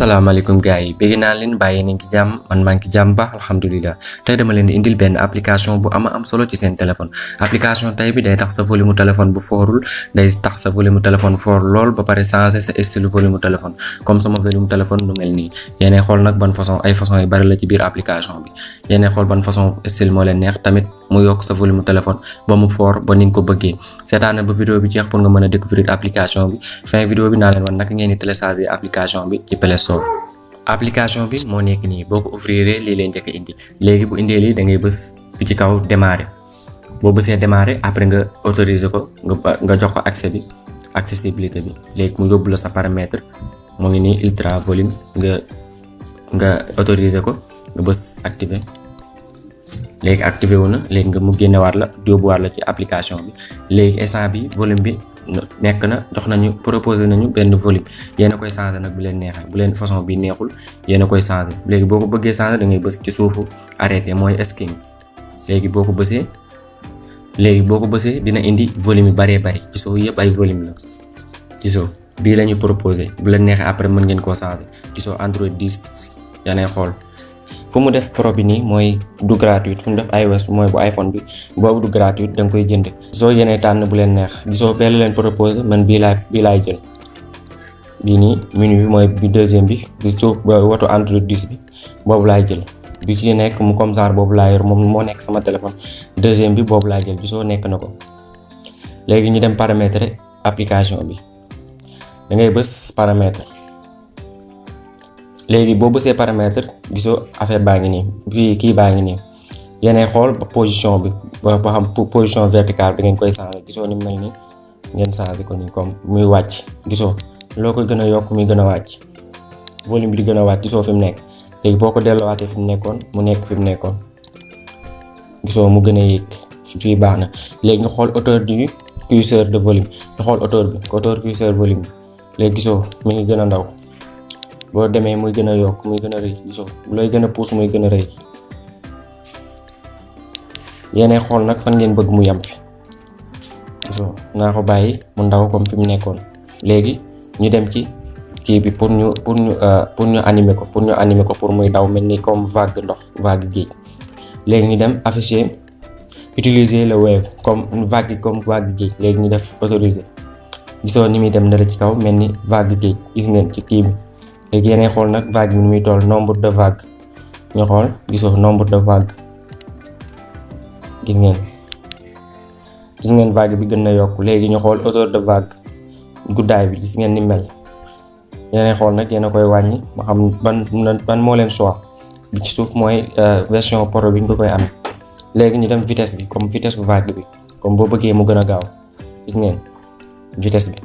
Assalamualaikum guys, bëgg naa leen bàyyi nañ ci jàmm man maa ngi ci jàmm baax alhamdulilah. Tey dama leen di indil benn application bu am solo ci seen téléphone. Application tey bi day tax sa volume téléphone bu foorul, day tax sa volume téléphone foor lool ba pare changer sa style volume téléphone comme sama volume téléphone nu mel nii. Yéenay xool nag ban façon ay façon yu bari la ci biir application bi. Yéenay xool ban façon style moo leen neex tamit mu yokk sa volume téléphone ba mu foor ba ni nga ko bëggee. Seetaan ba vidéo bi jeex pour nga mën a découvrir application bi. Fin vidéo bi naa leen wan naka ngeen di télécharger application bi ci Play Store. Application bi moo nekk nii boo ko ouvrir lii lay njëkk a indi léegi bu indee lii da ngay bës bi ci kaw démarrer boo bësee démarrer après nga autoriser ko nga jox ko accès bi accessibilité bi léegi mu yóbbu la sa paramètre moo ngi nii ultra volume nga autoriser ko nga bës activer léegi activé wu na léegi nga mu génnewaat la yóbbuwaat la ci application bi léegi instant bi volume bi nekk na jox nañu proposé nañu benn volume yéen a koy changer nag bu leen neexee bu leen façon bi neexul yéen a koy changer léegi boo ko bëggee changer da ngay bës ci suufu arrêté mooy escape léegi boo ko bësee dina indi volume yu bëree bëri ci suuf yëpp ay volume la ci suuf bii la ñu proposé bu leen neexee après mën ngeen koo changer ci suuf Android 10 yaa xool. fu mu def pro bi nii mooy du gratuit fu mu def iOS mooy bu iPhone bi boobu du gratuit da nga koy jënd soo yéenee tànn bu leen neex gisoo bee la leen proposé man bii laay jël bii nii menu bi mooy bi deuxième bi bi suuf woto Android 10 bi boobu laay jël bi ci nekk mu comme genre boobu laa yor moom moo nekk sama téléphone deuxième bi boobu laay jël gisoo nekk na ko léegi ñu dem paramètre application bi da ngay bës paramètre léegi boo bësee paramètre gisoo affaire baa ngi nii kii baa ngi nii yéenay xool position bi ba xam position verticale bi ngeen koy changer gisoo ni mel nii ngeen changer ko nii comme muy wàcc gisoo loo koy gën a yokk muy gën a wàcc volume bi di gën a wàcc gisoo fi mu nekk léegi boo ko delloowaatee fi mu nekkoon mu nekk fi mu nekkoon gisoo mu gën a yéeg fii baax na léegi nga xool hauteur du curseur de volume nga xool hauteur curseur volume bi léegi gisoo mi ngi gën a ndaw. boo demee muy gën a yokk muy gën a rëy gisoo bu lay gën a puus muy gën a rëy yéenay xool nag fan ngeen bëgg mu yem fi gisoo naa ko bàyyi mu ndaw comme fi mu nekkoon léegi ñu dem ci kii bi pour ñu animer ko pour muy daw mel ni comme vague ndox vague géej léegi ñu dem afficher utiliser le wave comme vague géej léegi ñu def autoriser gisoo ni muy dem na la ci kaw mel ni vague géej gis ngeen ci kii bi. léegi yéenay xool nag vague bi nu muy toll nombre de vague ñu xool gisoo nombre de vague gis ngeen vague bi gën na yokk léegi ñu xool hauteur de vague guddaay bi gis ngeen ni mel yéenay xool nag yéen a koy wàññi ma xam ban moo leen choix bi ci suuf mooy version pro bi nga koy amee léegi ñu dem vitesse bi comme vitesse vague bi comme boo bëggee mu gën a gaaw gis ngeen vitesse bi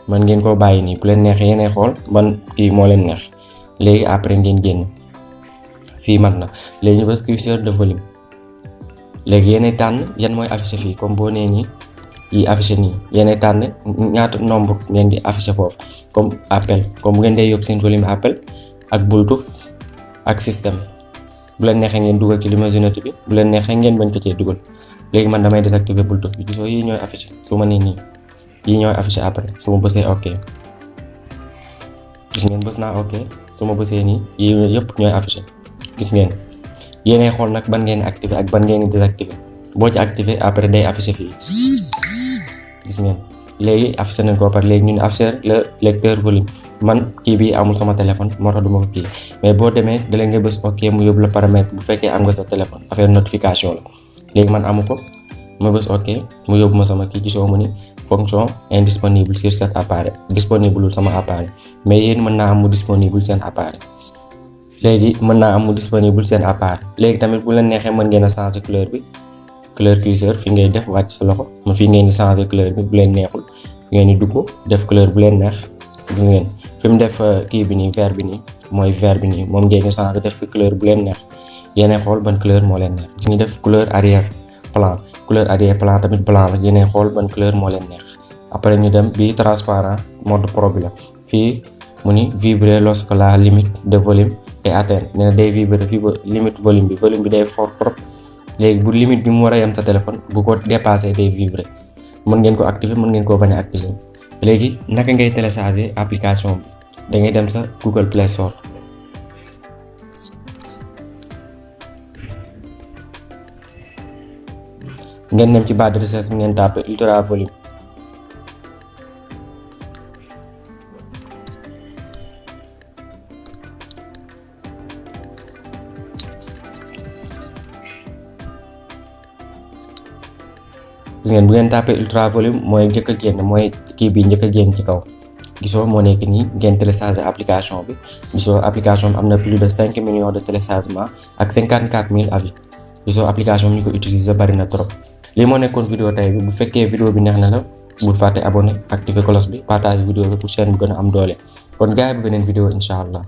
man ngeen koo bàyyi nii bu leen neexee yéenay xool ban kii moo leen neex léegi après ngeen génn fii mat na léegi ñu bës curseur de volume léegi yéenay tànn yan mooy affiché fii comme boo nee nii yi affiché nii yéenay tànn ñaata nombre ngeen di affiché foofu comme appel comme bu ngeen dee yokk seen volume appel ak bluetooth ak système bu leen neexee ngeen dugal ci luminosité bi bu leen neexee ngeen bañ ko cee dugal léegi man damay désactiver bluetooth bi gisoo yi ñooy affiché su ma nee nii yii ñooy affiché après su ma bësee ok gis ngeen bës naa ok su ma bësee nii yii yëpp ñooy affiché gis ngeen yéenay xool nag ban ngeen activé ak ban ngeen désactivé boo ci activé après day affiché fii gis ngeen léegi affiché nañ ko par léegi ñu ne affiché le lecteur volume man kii bi amul sama téléphone moo tax du ma ko kii mais boo demee da nga bës ok mu yóbbu la paramètre bu fekkee am nga sa téléphone affaire notification la léegi man amu ko ma bës ok mu yóbbu ma sama kii gisoo mu ni fonction indisponible sur cet appareil disponible sama appareil mais yéen mën naa am mu disponible seen appareil léegi mën naa am mu disponible seen appareil léegi tamit bu leen neexee mën ngeen a changer couleur bi couleur curseur fi ngay def wàcc sa loxo ma fi ngeen di changer couleur bi bu leen neexul ngeen di dugg def couleur bu leen neex gis ngeen fi mu def kii bi nii vert bi nii mooy vert bi nii moom ngeen di changer def fi couleur bu leen neex yéenay xool ban couleur moo leen neex ñu def couleur arrière plan couleur arrière plan tamit blanc la yéenay xool ban couleur moo leen neex après ñu dem bii transparent mode pro bi la fii mu ni vibrer lorsque la limite de volume est atteinte nee na day vibrer fii ba limite volume bi day fort trop léegi bu limite bi mu war a yem sa téléphone bu ko dépassé day vibrer mën ngeen ko activer mën ngeen koo bañ a activer léegi naka ngay télécharger application bi da ngay dem sa Google Play Store. ngeen dem ci barre de recherche ngeen tapé Ultra Volume. gis ngeen bu ngeen tapé Ultra Volume mooy njëkk a génn, mooy kii bi njëkk a génn ci kaw. gisoo moo nekk nii ngeen télécharger application bi. gisoo application bi am na plus de 5 millions de téléchargement ak 54 000 avis. gisoo application bi ñu ko utiliser bari na trop. lii moo nekkoon vidéo tey bi. bu fekkee vidéo bi neex na la bul fàtte abonné activer cloche bi partage vidéo bi pour chaîne bu gën a am doole. kon gaay bi beneen vidéo incha allah.